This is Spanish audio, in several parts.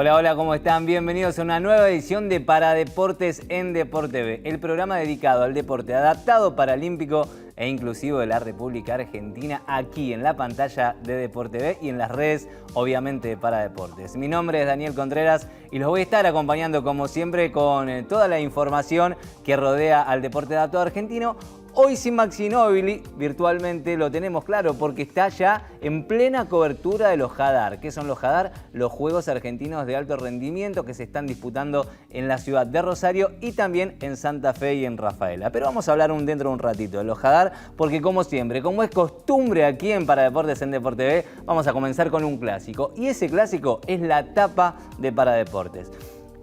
Hola, hola, ¿cómo están? Bienvenidos a una nueva edición de Paradeportes en DeporTV, el programa dedicado al deporte adaptado, paralímpico e inclusivo de la República Argentina, aquí en la pantalla de DeporTV y en las redes, obviamente, de Paradeportes. Mi nombre es Daniel Contreras y los voy a estar acompañando, como siempre, con toda la información que rodea al deporte adaptado argentino. Hoy sin Maxi Nobili, virtualmente lo tenemos claro porque está ya en plena cobertura de los JADAR. ¿Qué son los JADAR? Los Juegos Argentinos de Alto Rendimiento que se están disputando en la ciudad de Rosario y también en Santa Fe y en Rafaela. Pero vamos a hablar dentro de un ratito de los JADAR porque, como siempre, como es costumbre aquí en Paradeportes en DeporTV, vamos a comenzar con un clásico. Y ese clásico es la tapa de Paradeportes.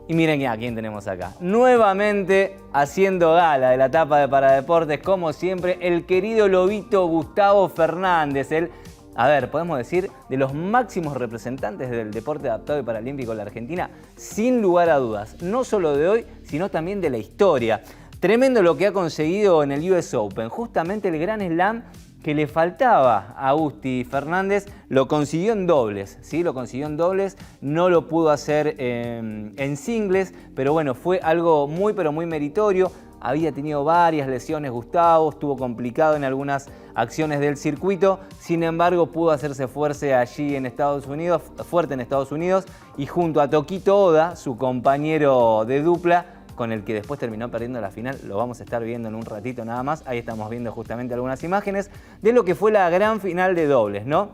Y miren a quién tenemos acá. Nuevamente haciendo gala de la tapa de Paradeportes, como siempre, el querido lobito Gustavo Fernández. Podemos decir, de los máximos representantes del deporte adaptado y paralímpico en la Argentina, sin lugar a dudas. No solo de hoy, sino también de la historia. Tremendo lo que ha conseguido en el US Open. Justamente el Gran Slam que le faltaba a Gusti Fernández, lo consiguió en dobles, ¿sí? Lo consiguió en dobles, no lo pudo hacer en singles, pero bueno, fue algo muy pero muy meritorio. Había tenido varias lesiones Gustavo, estuvo complicado en algunas acciones del circuito, sin embargo pudo hacerse fuerte allí en Estados Unidos, y junto a Toquito Oda, su compañero de dupla, con el que después terminó perdiendo la final, lo vamos a estar viendo en un ratito nada más. Ahí estamos viendo justamente algunas imágenes de lo que fue la gran final de dobles, ¿no?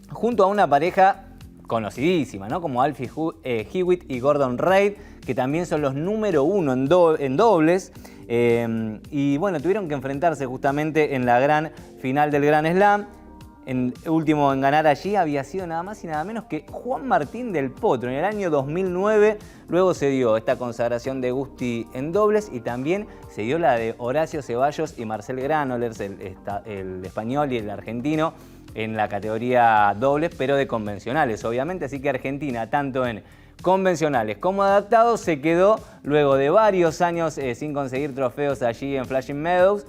Junto a una pareja conocidísima, ¿no? Como Alfie Hewitt y Gordon Reid, que también son los número uno en dobles. Y bueno, tuvieron que enfrentarse justamente en la gran final del Gran Slam. El último en ganar allí había sido nada más y nada menos que Juan Martín del Potro en el año 2009. Luego se dio esta consagración de Gusti en dobles y también se dio la de Horacio Ceballos y Marcel Granollers, el español y el argentino, en la categoría dobles, pero de convencionales, obviamente. Así que Argentina, tanto en convencionales como adaptados, se quedó luego de varios años sin conseguir trofeos allí en Flushing Meadows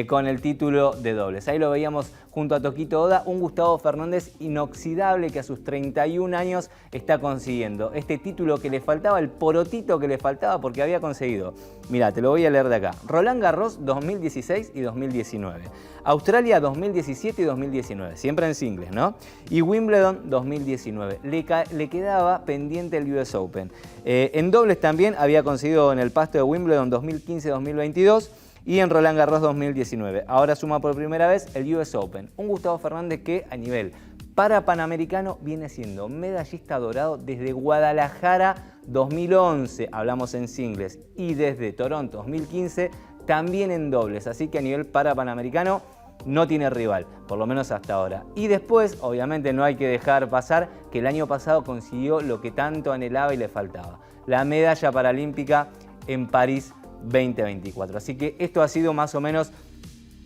con el título de dobles. Ahí lo veíamos junto a Toquito Oda, un Gustavo Fernández inoxidable que a sus 31 años está consiguiendo este título que le faltaba, el porotito que le faltaba, porque había conseguido, mira, te lo voy a leer de acá: Roland Garros 2016 y 2019, Australia 2017 y 2019, siempre en singles, ¿no? Y Wimbledon 2019. Le quedaba pendiente el US Open. En dobles también había conseguido en el pasto de Wimbledon 2015-2022 y en Roland Garros 2019. Ahora suma por primera vez el US Open. Un Gustavo Fernández que a nivel panamericano viene siendo medallista dorado desde Guadalajara 2011, hablamos en singles, y desde Toronto 2015 también en dobles. Así que a nivel panamericano no tiene rival, por lo menos hasta ahora. Y después, obviamente, no hay que dejar pasar que el año pasado consiguió lo que tanto anhelaba y le faltaba: la medalla paralímpica en París 2024. Así que esto ha sido más o menos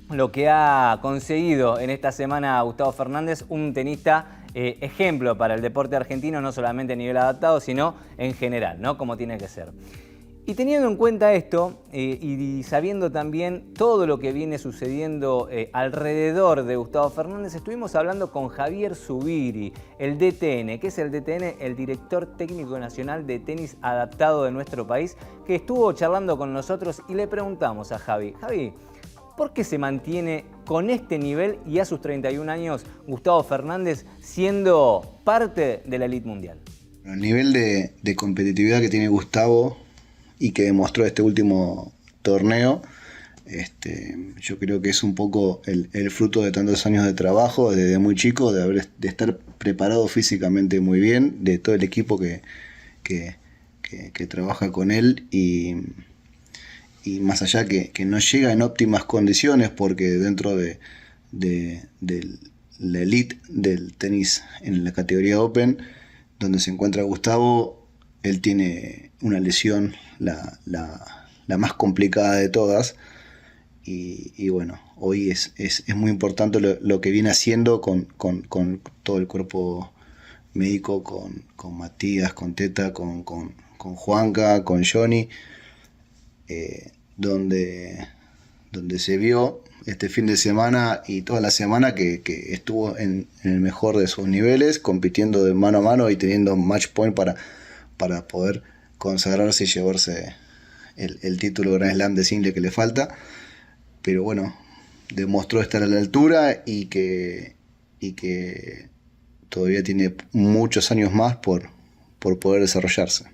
lo que ha conseguido en esta semana Gustavo Fernández, un tenista ejemplo para el deporte argentino, no solamente a nivel adaptado, sino en general, ¿no? Como tiene que ser. Y teniendo en cuenta esto y sabiendo también todo lo que viene sucediendo alrededor de Gustavo Fernández, estuvimos hablando con Javier Zubiri, el DTN. ¿Qué es el DTN? El Director Técnico Nacional de Tenis Adaptado de nuestro país, que estuvo charlando con nosotros y le preguntamos a Javi, ¿por qué se mantiene con este nivel y a sus 31 años Gustavo Fernández siendo parte de la elite mundial? El nivel de competitividad que tiene Gustavo y que demostró este último torneo, yo creo que es un poco el fruto de tantos años de trabajo desde muy chico, de estar preparado físicamente muy bien, de todo el equipo que trabaja con él, y más allá que no llega en óptimas condiciones, porque dentro de la elite del tenis en la categoría Open, donde se encuentra Gustavo, él tiene una lesión, la más complicada de todas, y bueno, hoy es muy importante lo que viene haciendo con todo el cuerpo médico, con Matías, con Teta, con Juanca, con Johnny, donde se vio este fin de semana y toda la semana que estuvo en el mejor de sus niveles, compitiendo de mano a mano y teniendo match point para para poder consagrarse y llevarse el título Grand Slam de single que le falta. Pero bueno, demostró estar a la altura y que todavía tiene muchos años más por poder desarrollarse.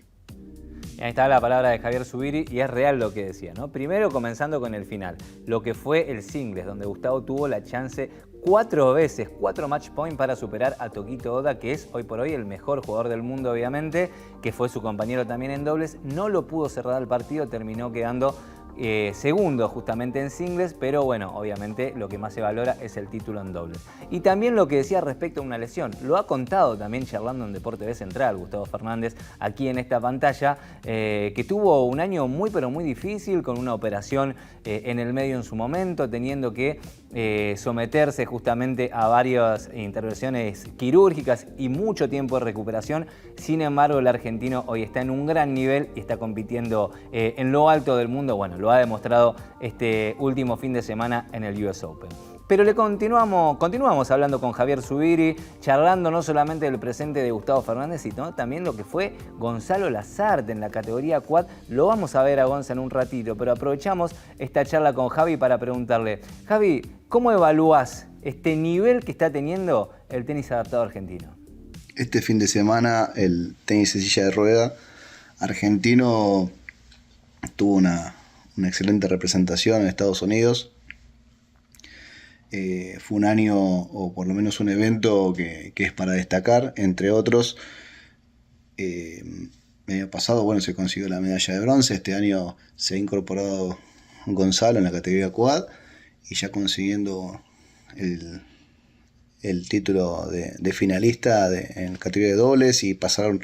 Ahí está la palabra de Javier Zubiri y es real lo que decía, ¿no? Primero comenzando con el final, lo que fue el singles, donde Gustavo tuvo la chance 4 veces, 4 match point para superar a Tokito Oda, que es hoy por hoy el mejor jugador del mundo, obviamente, que fue su compañero también en dobles. No lo pudo cerrar el partido, terminó quedando segundo justamente en singles, pero bueno, obviamente lo que más se valora es el título en dobles. Y también lo que decía respecto a una lesión, lo ha contado también charlando en Deporte B Central, Gustavo Fernández, aquí en esta pantalla, que tuvo un año muy pero muy difícil, con una operación en el medio en su momento, teniendo que someterse justamente a varias intervenciones quirúrgicas y mucho tiempo de recuperación. Sin embargo, el argentino hoy está en un gran nivel y está compitiendo en lo alto del mundo. Bueno, lo ha demostrado este último fin de semana en el US Open. Pero continuamos hablando con Javier Zubiri, charlando no solamente del presente de Gustavo Fernández, sino también lo que fue Gonzalo Lasarte en la categoría quad. Lo vamos a ver a Gonza en un ratito, pero aprovechamos esta charla con Javi para preguntarle: Javi, ¿cómo evalúas este nivel que está teniendo el tenis adaptado argentino? Este fin de semana el tenis de silla de rueda argentino tuvo una excelente representación en Estados Unidos. Fue un año, o por lo menos un evento que es para destacar, entre otros. El año pasado, bueno, se consiguió la medalla de bronce. Este año se ha incorporado Gonzalo en la categoría quad y ya consiguiendo el título de finalista en categoría de dobles, y pasaron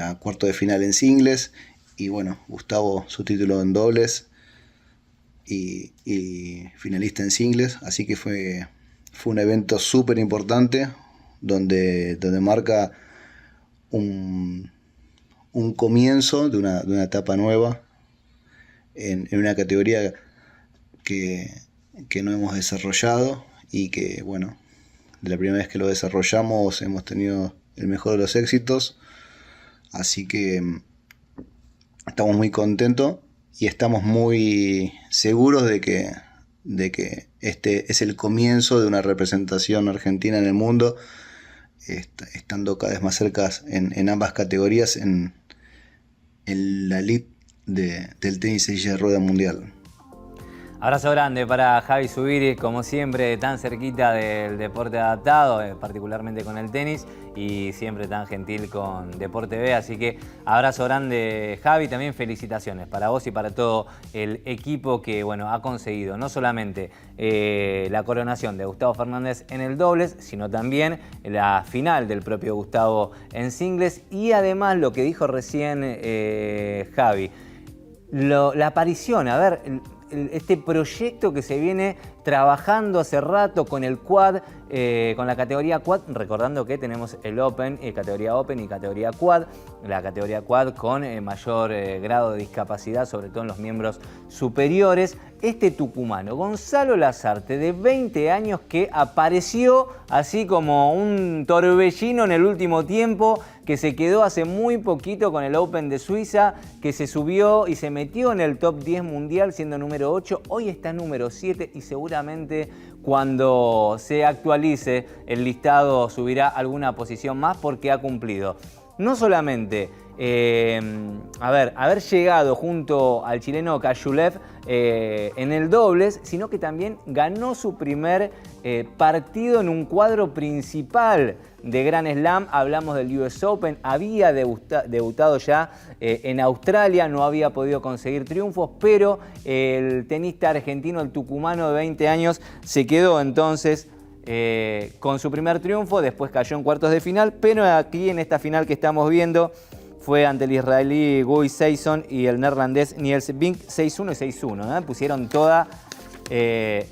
a cuarto de final en singles. Y bueno, Gustavo su título en dobles y finalista en singles, así que fue un evento súper importante donde marca un comienzo de una etapa nueva en una categoría que no hemos desarrollado, y que bueno, de la primera vez que lo desarrollamos hemos tenido el mejor de los éxitos, así que estamos muy contentos y estamos muy seguros de que este es el comienzo de una representación argentina en el mundo, estando cada vez más cerca en ambas categorías en la elite del tenis de silla de rueda mundial. Abrazo grande para Javi Zubiri, como siempre tan cerquita del deporte adaptado, particularmente con el tenis, y siempre tan gentil con Deporte B, así que abrazo grande Javi, también felicitaciones para vos y para todo el equipo que bueno, ha conseguido no solamente la coronación de Gustavo Fernández en el dobles, sino también la final del propio Gustavo en singles, y además lo que dijo recién Javi, la aparición, a ver, este proyecto que se viene trabajando hace rato con el quad, con la categoría quad, recordando que tenemos el Open, categoría Open y categoría quad, la categoría quad con mayor grado de discapacidad, sobre todo en los miembros superiores. Este tucumano, Gonzalo Lasarte, de 20 años, que apareció así como un torbellino en el último tiempo, que se quedó hace muy poquito con el Open de Suiza, que se subió y se metió en el top 10 mundial siendo número 8, hoy está número 7 y seguramente cuando se actualice el listado subirá alguna posición más, porque ha cumplido no solamente haber llegado junto al chileno Kayulev en el dobles, sino que también ganó su primer partido en un cuadro principal de Grand Slam. Hablamos del US Open, había debutado ya en Australia, no había podido conseguir triunfos, pero el tenista argentino, el tucumano de 20 años, se quedó entonces con su primer triunfo. Después cayó en cuartos de final, pero aquí en esta final que estamos viendo fue ante el israelí Guy Seyson y el neerlandés Niels Vink, 6-1 y 6-1. Pusieron toda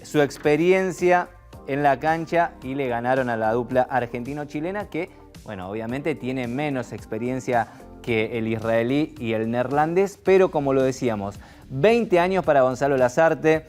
su experiencia en la cancha y le ganaron a la dupla argentino-chilena, que, bueno, obviamente tiene menos experiencia que el israelí y el neerlandés, pero como lo decíamos, 20 años para Gonzalo Lasarte,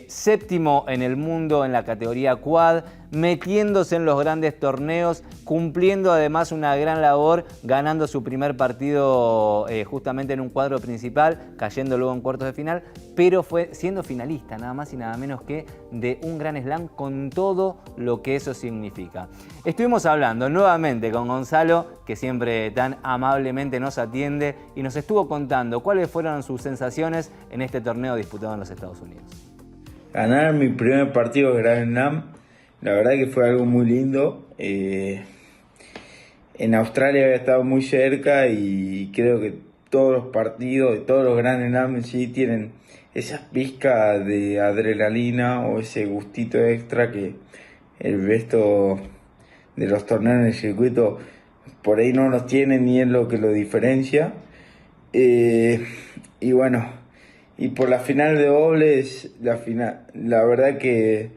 séptimo en el mundo en la categoría quad, metiéndose en los grandes torneos, cumpliendo además una gran labor, ganando su primer partido justamente en un cuadro principal, cayendo luego en cuartos de final, pero fue siendo finalista nada más y nada menos que de un Grand Slam con todo lo que eso significa. Estuvimos hablando nuevamente con Gonzalo, que siempre tan amablemente nos atiende y nos estuvo contando cuáles fueron sus sensaciones en este torneo disputado en los Estados Unidos. Ganar mi primer partido de Grand Slam, la verdad que fue algo muy lindo. En Australia había estado muy cerca y creo que todos los partidos, todos los Grand Slam en sí tienen esa pizca de adrenalina o ese gustito extra que el resto de los torneos en el circuito por ahí no los tiene ni es lo que lo diferencia. Y bueno, y por la final de dobles, la verdad que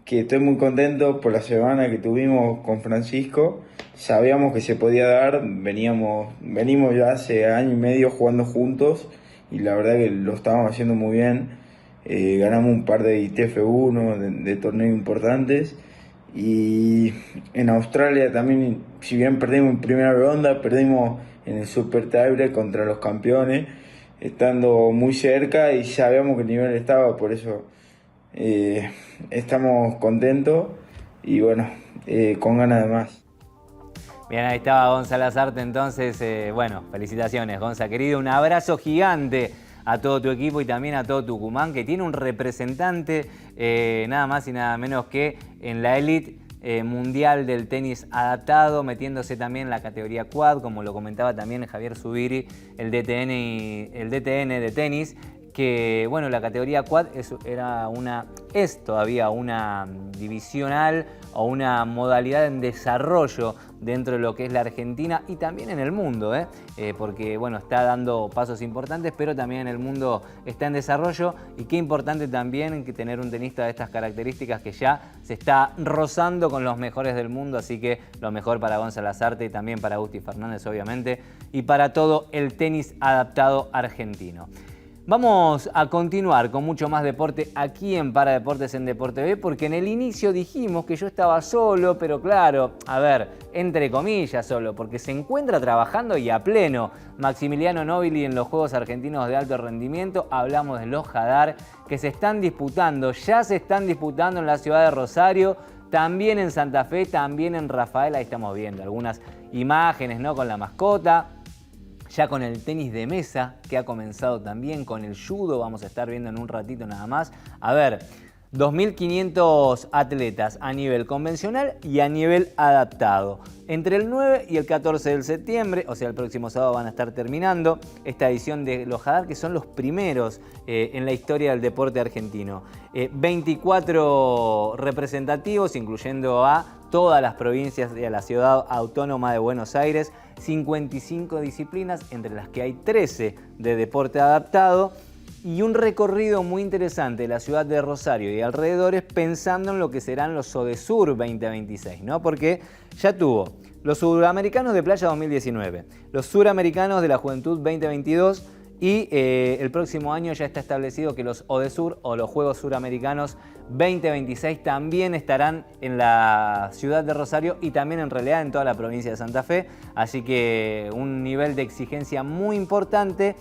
estoy muy contento por la semana que tuvimos con Francisco. Sabíamos que se podía dar, venimos ya hace año y medio jugando juntos y la verdad que lo estábamos haciendo muy bien. Ganamos un par de ITF1 de torneos importantes y en Australia también, si bien perdimos en primera ronda, perdimos en el Super Tiebreak contra los campeones, estando muy cerca y sabíamos que el nivel estaba, por eso estamos contentos y bueno, con ganas de más. Bien, ahí estaba Gonzalo Lasarte, entonces, bueno, felicitaciones, Gonza, querido, un abrazo gigante a todo tu equipo y también a todo Tucumán, que tiene un representante nada más y nada menos que en la élite mundial del tenis adaptado, metiéndose también en la categoría quad, como lo comentaba también Javier Zubiri, el DTN de tenis, que bueno, la categoría quad es todavía una divisional o una modalidad en desarrollo dentro de lo que es la Argentina y también en el mundo, porque bueno, está dando pasos importantes, pero también en el mundo está en desarrollo y qué importante también que tener un tenista de estas características que ya se está rozando con los mejores del mundo, así que lo mejor para Gonzalo Lasarte y también para Agustín Fernández obviamente y para todo el tenis adaptado argentino. Vamos a continuar con mucho más deporte aquí en Para Deportes en Deporte B, porque en el inicio dijimos que yo estaba solo, pero claro, a ver, entre comillas solo, porque se encuentra trabajando y a pleno Maximiliano Nobili en los Juegos Argentinos de Alto Rendimiento. Hablamos de los Hadar que se están disputando, ya se están disputando en la ciudad de Rosario, también en Santa Fe, también en Rafael. Ahí estamos viendo algunas imágenes, ¿no?, con la mascota. Ya con el tenis de mesa, que ha comenzado también, con el judo, vamos a estar viendo en un ratito nada más. A ver, 2.500 atletas a nivel convencional y a nivel adaptado. Entre el 9 y el 14 de septiembre, o sea, el próximo sábado van a estar terminando esta edición de los Hadar, que son los primeros en la historia del deporte argentino. 24 representativos, incluyendo a todas las provincias de la ciudad autónoma de Buenos Aires, 55 disciplinas, entre las que hay 13 de deporte adaptado, y un recorrido muy interesante de la ciudad de Rosario y alrededores pensando en lo que serán los Odesur 2026, ¿no? Porque ya tuvo los Suramericanos de Playa 2019, los Suramericanos de la Juventud 2022 y el próximo año ya está establecido que los Odesur o los Juegos Suramericanos 2026 también estarán en la ciudad de Rosario y también en realidad en toda la provincia de Santa Fe, así que un nivel de exigencia muy importante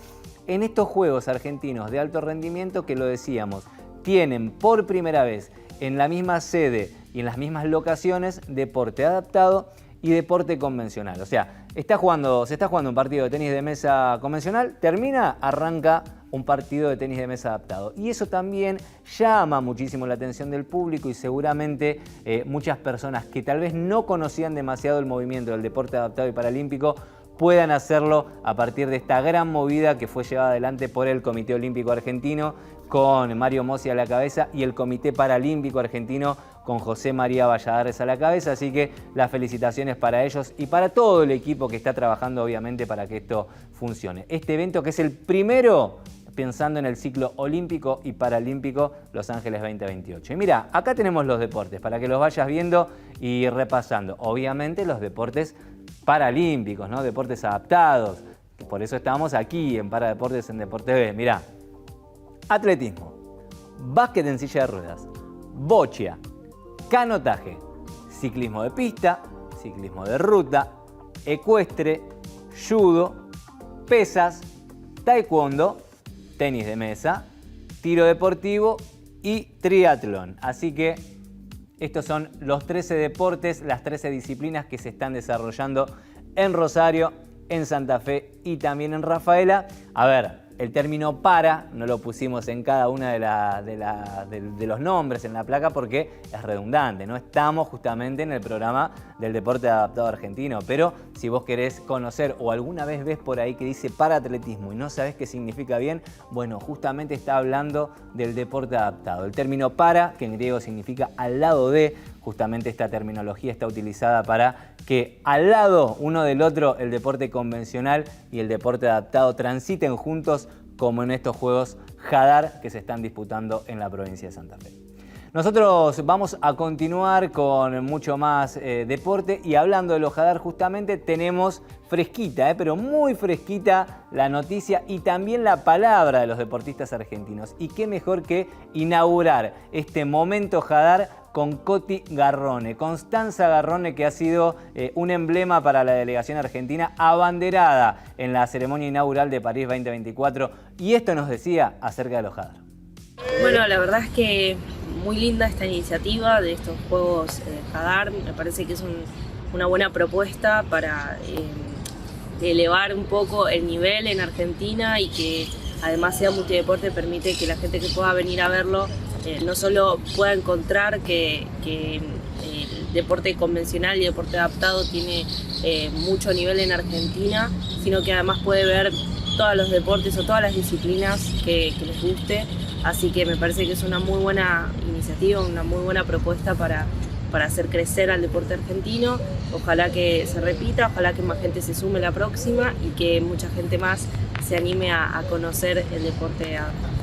en estos Juegos Argentinos de Alto Rendimiento que, lo decíamos, tienen por primera vez en la misma sede y en las mismas locaciones deporte adaptado y deporte convencional. O sea, se está jugando un partido de tenis de mesa convencional, termina, arranca un partido de tenis de mesa adaptado. Y eso también llama muchísimo la atención del público y seguramente muchas personas que tal vez no conocían demasiado el movimiento del deporte adaptado y paralímpico puedan hacerlo a partir de esta gran movida que fue llevada adelante por el Comité Olímpico Argentino con Mario Mossi a la cabeza y el Comité Paralímpico Argentino con José María Valladares a la cabeza. Así que las felicitaciones para ellos y para todo el equipo que está trabajando obviamente para que esto funcione. Este evento que es el primero pensando en el ciclo olímpico y paralímpico Los Ángeles 2028. Y mira, acá tenemos los deportes para que los vayas viendo y repasando. Obviamente los deportes paralímpicos, ¿no? Deportes adaptados. Por eso estamos aquí en Para Deportes en Deporte B. Mirá, atletismo, básquet en silla de ruedas, bocha, canotaje, ciclismo de pista, ciclismo de ruta, ecuestre, judo, pesas, taekwondo, tenis de mesa, tiro deportivo y triatlón. Así que estos son los 13 deportes, las 13 disciplinas que se están desarrollando en Rosario, en Santa Fe y también en Rafaela. A ver, el término para no lo pusimos en cada una de los nombres en la placa porque es redundante. No estamos justamente en el programa del deporte adaptado argentino, pero si vos querés conocer o alguna vez ves por ahí que dice paraatletismo y no sabés qué significa bien, bueno, justamente está hablando del deporte adaptado. El término para, que en griego significa al lado de, justamente esta terminología está utilizada para que al lado uno del otro el deporte convencional y el deporte adaptado transiten juntos, como en estos Juegos Hadar que se están disputando en la provincia de Santa Fe. Nosotros vamos a continuar con mucho más deporte y hablando de los Hadar justamente tenemos fresquita, pero muy fresquita la noticia y también la palabra de los deportistas argentinos. Y qué mejor que inaugurar este momento Hadar con Coti Garrone, Constanza Garrone, que ha sido un emblema para la delegación argentina, abanderada en la ceremonia inaugural de París 2024. Y esto nos decía acerca de los Hadar. Bueno, la verdad es que muy linda esta iniciativa de estos Juegos Hadar. Me parece que es una buena propuesta para elevar un poco el nivel en Argentina y que además sea multideporte, permite que la gente que pueda venir a verlo no solo pueda encontrar que el deporte convencional y el deporte adaptado tiene mucho nivel en Argentina, sino que además puede ver todos los deportes o todas las disciplinas que les guste. Así que me parece que es una muy buena iniciativa, una muy buena propuesta para hacer crecer al deporte argentino. Ojalá que se repita, ojalá que más gente se sume la próxima y que mucha gente más se anime a conocer el deporte adaptado.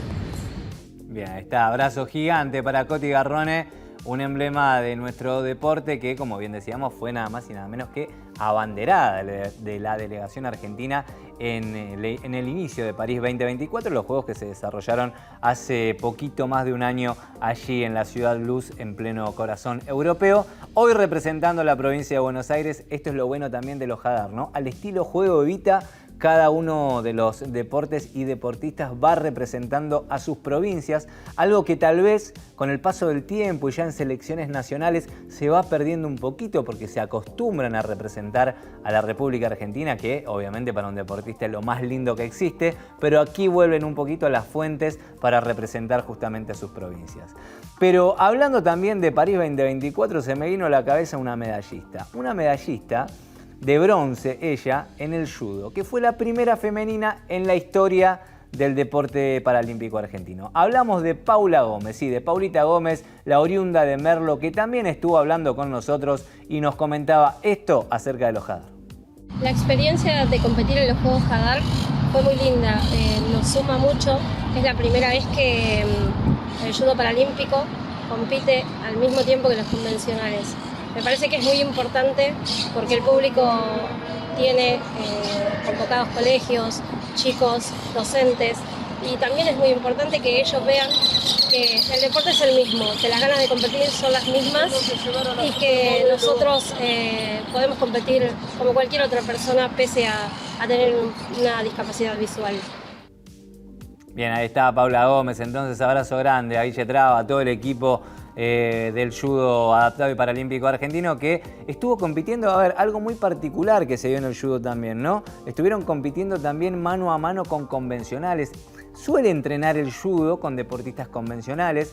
Bien, ahí está, abrazo gigante para Coti Garrone, un emblema de nuestro deporte que, como bien decíamos, fue nada más y nada menos que abanderada de la delegación argentina en el inicio de París 2024, los Juegos que se desarrollaron hace poquito más de un año allí en la Ciudad Luz, en pleno corazón europeo. Hoy representando a la provincia de Buenos Aires, esto es lo bueno también de los Hadar, ¿no? Al estilo Juego Evita, cada uno de los deportes y deportistas va representando a sus provincias, algo que tal vez con el paso del tiempo y ya en selecciones nacionales se va perdiendo un poquito porque se acostumbran a representar a la República Argentina, que obviamente para un deportista es lo más lindo que existe, pero aquí vuelven un poquito a las fuentes para representar justamente a sus provincias. Pero hablando también de París 2024, se me vino a la cabeza una medallista de bronce, ella, en el judo, que fue la primera femenina en la historia del deporte paralímpico argentino. Hablamos de Paula Gómez, sí, de Paulita Gómez, la oriunda de Merlo, que también estuvo hablando con nosotros y nos comentaba esto acerca de los Hadar. La experiencia de competir en los Juegos Hadar fue muy linda, nos suma mucho. Es la primera vez que el judo paralímpico compite al mismo tiempo que los convencionales. Me parece que es muy importante porque el público tiene convocados colegios, chicos, docentes, y también es muy importante que ellos vean que el deporte es el mismo, que las ganas de competir son las mismas y que nosotros podemos competir como cualquier otra persona pese a tener una discapacidad visual. Bien, ahí está Paula Gómez, entonces abrazo grande a Guille Traba, a todo el equipo del judo adaptado y paralímpico argentino que estuvo compitiendo, a ver, algo muy particular que se dio en el judo también, ¿no? Estuvieron compitiendo también mano a mano con convencionales. Suele entrenar el judo con deportistas convencionales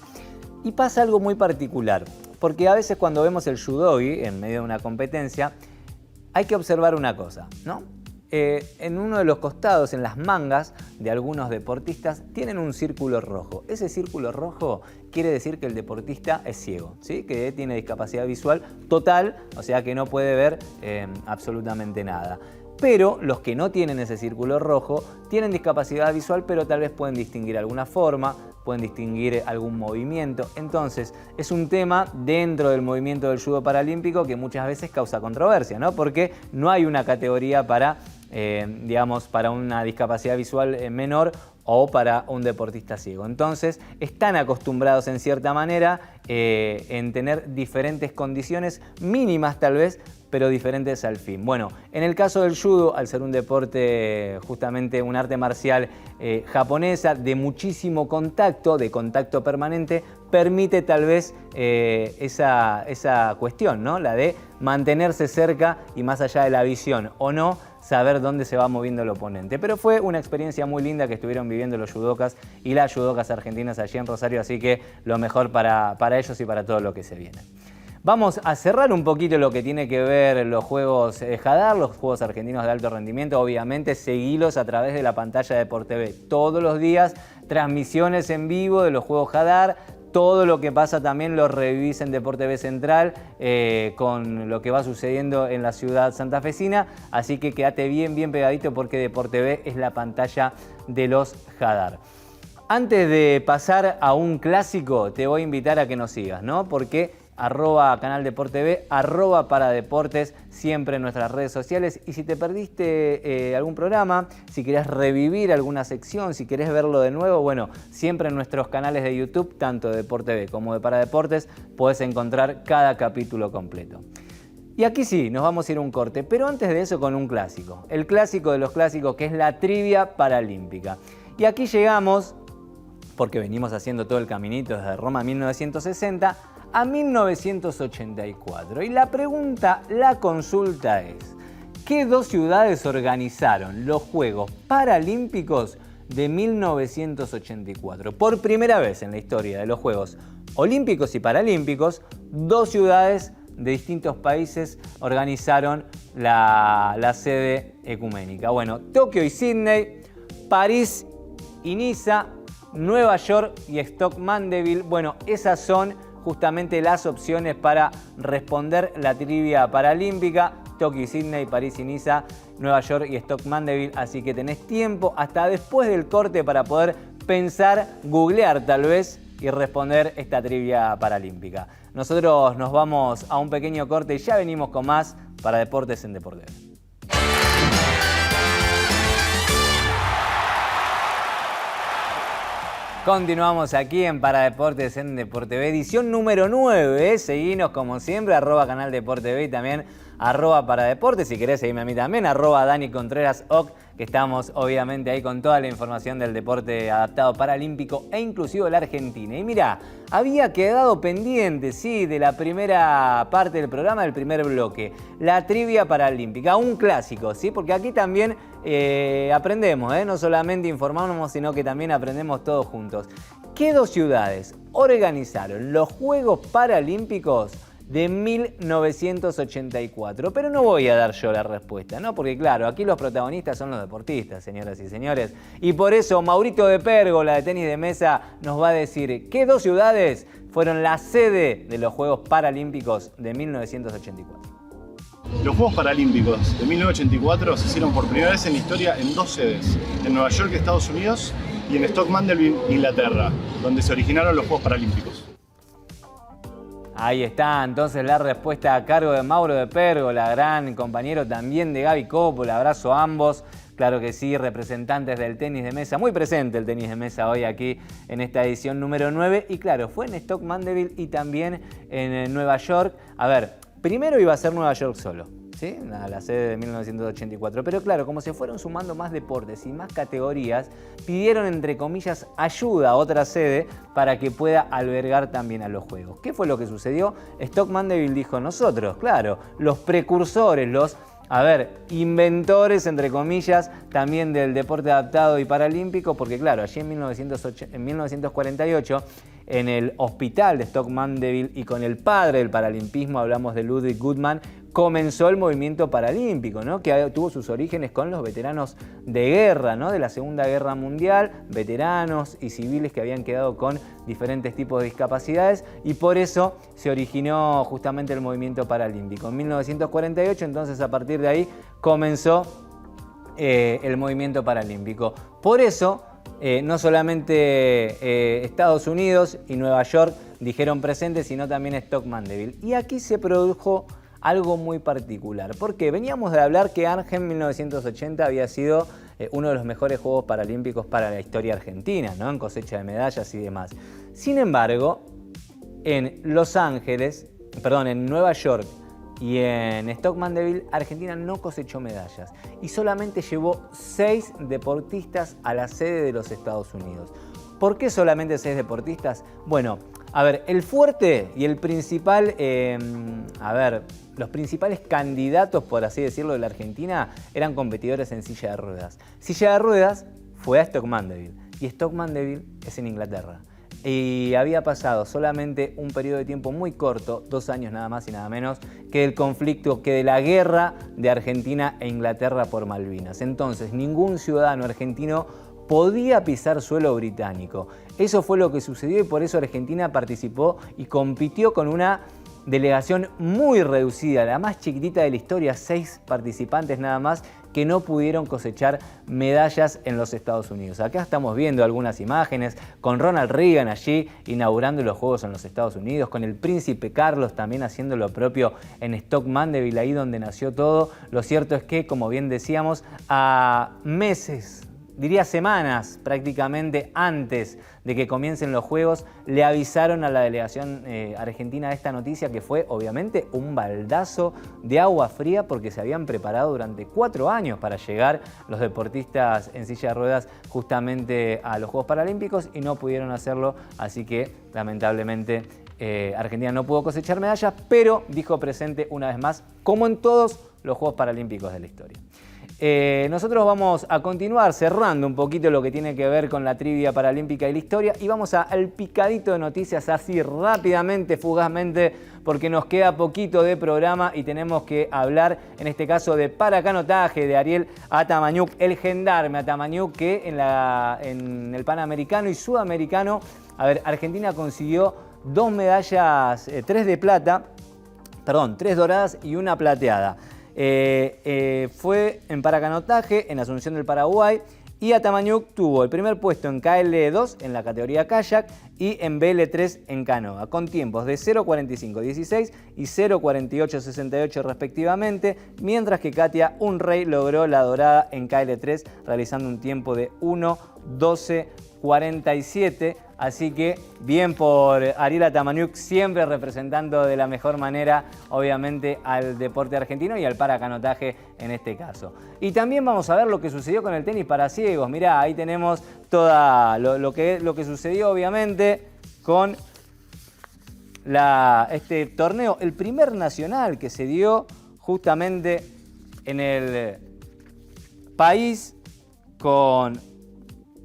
y pasa algo muy particular, porque a veces cuando vemos el judogi en medio de una competencia hay que observar una cosa, ¿no? En uno de los costados, en las mangas de algunos deportistas, tienen un círculo rojo. Ese círculo rojo quiere decir que el deportista es ciego, ¿sí? Que tiene discapacidad visual total, o sea que no puede ver absolutamente nada. Pero los que no tienen ese círculo rojo tienen discapacidad visual, pero tal vez pueden distinguir alguna forma, pueden distinguir algún movimiento. Entonces, es un tema dentro del movimiento del judo paralímpico que muchas veces causa controversia, ¿no? Porque no hay una categoría para, para una discapacidad visual menor o para un deportista ciego. Entonces, están acostumbrados en cierta manera en tener diferentes condiciones mínimas tal vez, pero diferentes al fin. Bueno, en el caso del judo, al ser un deporte, justamente un arte marcial japonesa de muchísimo contacto, de contacto permanente, permite tal vez esa cuestión, ¿no? La de mantenerse cerca y más allá de la visión o no, saber dónde se va moviendo el oponente. Pero fue una experiencia muy linda que estuvieron viviendo los judocas y las judocas argentinas allí en Rosario, así que lo mejor para ellos y para todo lo que se viene. Vamos a cerrar un poquito lo que tiene que ver los juegos Hadar, los juegos argentinos de alto rendimiento. Obviamente, seguilos a través de la pantalla de DeporTV. Todos los días, transmisiones en vivo de los juegos Hadar. Todo lo que pasa también lo revivís en DeporTV Central con lo que va sucediendo en la ciudad santafesina. Así que quédate bien pegadito porque DeporTV es la pantalla de los Hadar. Antes de pasar a un clásico, te voy a invitar a que nos sigas, ¿no? Porque @canal DeporTV, @paradeportes, siempre en nuestras redes sociales. Y si te perdiste algún programa, si querés revivir alguna sección, si querés verlo de nuevo, bueno, siempre en nuestros canales de YouTube, tanto de DeporTV como de Paradeportes, podés encontrar cada capítulo completo. Y aquí sí, nos vamos a ir a un corte, pero antes de eso con un clásico. El clásico de los clásicos, que es la trivia paralímpica. Y aquí llegamos, porque venimos haciendo todo el caminito desde Roma 1960 a 1984. Y la pregunta, la consulta es, ¿qué dos ciudades organizaron los Juegos Paralímpicos de 1984? Por primera vez en la historia de los Juegos Olímpicos y Paralímpicos, dos ciudades de distintos países organizaron la sede ecuménica. Bueno, Tokio y Sydney, París y Niza, Nueva York y Stoke Mandeville. Bueno, esas son justamente las opciones para responder la trivia paralímpica. Tokio y Sydney, París y Niza, Nueva York y Stoke Mandeville. Así que tenés tiempo hasta después del corte para poder pensar, googlear tal vez y responder esta trivia paralímpica. Nosotros nos vamos a un pequeño corte y ya venimos con más para Deportes en DeporTV. Continuamos aquí en Paradeportes en DeporTV, edición número 9. Seguinos como siempre, @canal DeporTV y también @paradeportes. Si querés seguirme a mí también, @Dani Contreras Oc, que estamos obviamente ahí con toda la información del deporte adaptado paralímpico e inclusivo de la Argentina. Y mira, había quedado pendiente, sí, de la primera parte del programa, del primer bloque, la trivia paralímpica, un clásico, sí, porque aquí también aprendemos, no solamente informamos, sino que también aprendemos todos juntos. ¿Qué dos ciudades organizaron los Juegos Paralímpicos de 1984? Pero no voy a dar yo la respuesta, ¿no? Porque claro, aquí los protagonistas son los deportistas, señoras y señores. Y por eso Maurito de Pérgola, de tenis de mesa, nos va a decir qué dos ciudades fueron la sede de los Juegos Paralímpicos de 1984. Los Juegos Paralímpicos de 1984 se hicieron por primera vez en la historia en dos sedes, en Nueva York, Estados Unidos, y en Stoke Mandeville, Inglaterra, donde se originaron los Juegos Paralímpicos. Ahí está, entonces la respuesta a cargo de Mauro de Pérgola, gran compañero también de Gaby Coppola. Abrazo a ambos. Claro que sí, representantes del tenis de mesa, muy presente el tenis de mesa hoy aquí en esta edición número 9. Y claro, fue en Stoke Mandeville y también en Nueva York. A ver, primero iba a ser Nueva York solo, ¿sí? La sede de 1984. Pero claro, como se fueron sumando más deportes y más categorías, pidieron entre comillas ayuda a otra sede para que pueda albergar también a los Juegos. ¿Qué fue lo que sucedió? Stoke Mandeville dijo nosotros, claro, los precursores, los inventores, entre comillas, también del deporte adaptado y paralímpico, porque claro, allí en 1948, en el hospital de Stoke Mandeville y con el padre del paralimpismo, hablamos de Ludwig Guttmann, comenzó el movimiento paralímpico, ¿no? Que tuvo sus orígenes con los veteranos de guerra, ¿no? De la Segunda Guerra Mundial, veteranos y civiles que habían quedado con diferentes tipos de discapacidades, y por eso se originó justamente el movimiento paralímpico. En 1948, entonces, a partir de ahí comenzó el movimiento paralímpico. Por eso, no solamente Estados Unidos y Nueva York dijeron presente, sino también Stoke Mandeville. Y aquí se produjo algo muy particular, porque veníamos de hablar que Arnhem 1980 había sido uno de los mejores Juegos Paralímpicos para la historia argentina, ¿no? En cosecha de medallas y demás. Sin embargo, en Nueva York y en Stock Mandeville, Argentina no cosechó medallas y solamente llevó 6 deportistas a la sede de los Estados Unidos. ¿Por qué solamente 6 deportistas? Bueno, a ver, el fuerte y el principal, los principales candidatos, por así decirlo, de la Argentina eran competidores en silla de ruedas. Silla de ruedas fue a Stock Mandeville y Stock Mandeville es en Inglaterra. Y había pasado solamente un periodo de tiempo muy corto, 2 años nada más y nada menos, que del conflicto, que de la guerra de Argentina e Inglaterra por Malvinas. Entonces, ningún ciudadano argentino podía pisar suelo británico. Eso fue lo que sucedió y por eso Argentina participó y compitió con una delegación muy reducida, la más chiquitita de la historia, 6 participantes nada más, que no pudieron cosechar medallas en los Estados Unidos. Acá estamos viendo algunas imágenes con Ronald Reagan allí inaugurando los Juegos en los Estados Unidos, con el príncipe Carlos también haciendo lo propio en Stock Mandeville, ahí donde nació todo. Lo cierto es que, como bien decíamos, a meses, diría semanas prácticamente antes de que comiencen los Juegos, le avisaron a la delegación argentina de esta noticia, que fue obviamente un baldazo de agua fría porque se habían preparado durante 4 años para llegar los deportistas en silla de ruedas justamente a los Juegos Paralímpicos y no pudieron hacerlo, así que lamentablemente Argentina no pudo cosechar medallas, pero dijo presente una vez más, como en todos los Juegos Paralímpicos de la historia. Nosotros vamos a continuar cerrando un poquito lo que tiene que ver con la trivia paralímpica y la historia y vamos al picadito de noticias así rápidamente, fugazmente, porque nos queda poquito de programa y tenemos que hablar en este caso de paracanotaje de Ariel Atamañuc, el gendarme Atamañuc, que en el Panamericano y Sudamericano, Argentina consiguió 2 medallas, 3 doradas y 1 plateada. Fue en paracanotaje en Asunción del Paraguay y Atamañuc tuvo el primer puesto en KL2 en la categoría kayak y en BL3 en canoa, con tiempos de 0.45.16 y 0.48.68 respectivamente, mientras que Katia Unrey logró la dorada en KL3 realizando un tiempo de 1.12.47. Así que bien por Ariel Atamañuc, siempre representando de la mejor manera, obviamente, al deporte argentino y al paracanotaje en este caso. Y también vamos a ver lo que sucedió con el tenis para ciegos. Mirá, ahí tenemos todo lo que sucedió, obviamente, con este torneo, el primer nacional que se dio justamente en el país, con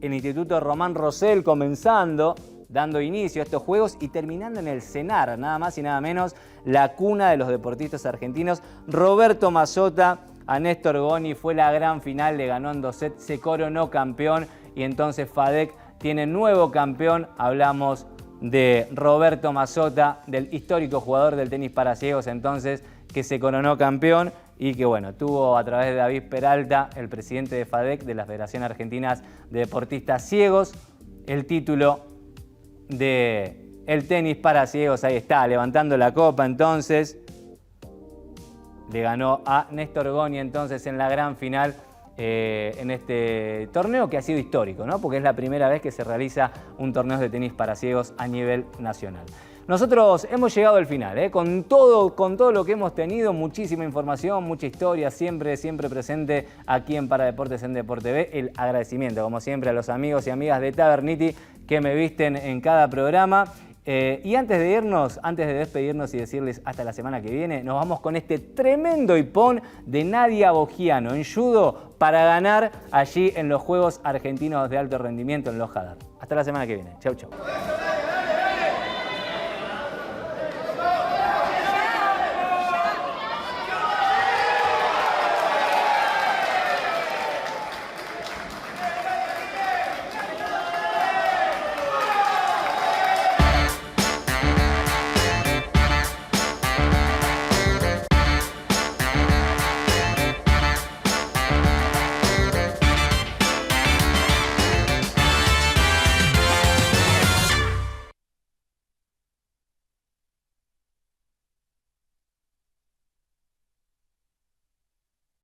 el Instituto Román Rosell comenzando, dando inicio a estos Juegos y terminando en el CENAR, nada más y nada menos, la cuna de los deportistas argentinos. Roberto Mazzota a Néstor Goni, fue la gran final, le ganó en 2 sets, se coronó campeón y entonces FADEC tiene nuevo campeón. Hablamos de Roberto Mazzota, del histórico jugador del tenis para ciegos entonces, que se coronó campeón y que bueno, tuvo a través de David Peralta, el presidente de FADEC, de la Federación Argentina de Deportistas Ciegos, el título del tenis para ciegos. Ahí está, levantando la copa entonces. Le ganó a Néstor Goni entonces en la gran final en este torneo que ha sido histórico, ¿no? Porque es la primera vez que se realiza un torneo de tenis para ciegos a nivel nacional. Nosotros hemos llegado al final, con todo lo que hemos tenido, muchísima información, mucha historia, siempre presente aquí en Paradeportes en Deporte TV. El agradecimiento, como siempre, a los amigos y amigas de Taverniti que me visten en cada programa. Y antes de despedirnos y decirles hasta la semana que viene, nos vamos con este tremendo hipón de Nadia Bogiano en judo para ganar allí en los Juegos Argentinos de Alto Rendimiento en los Hadar. Hasta la semana que viene. Chau, chau.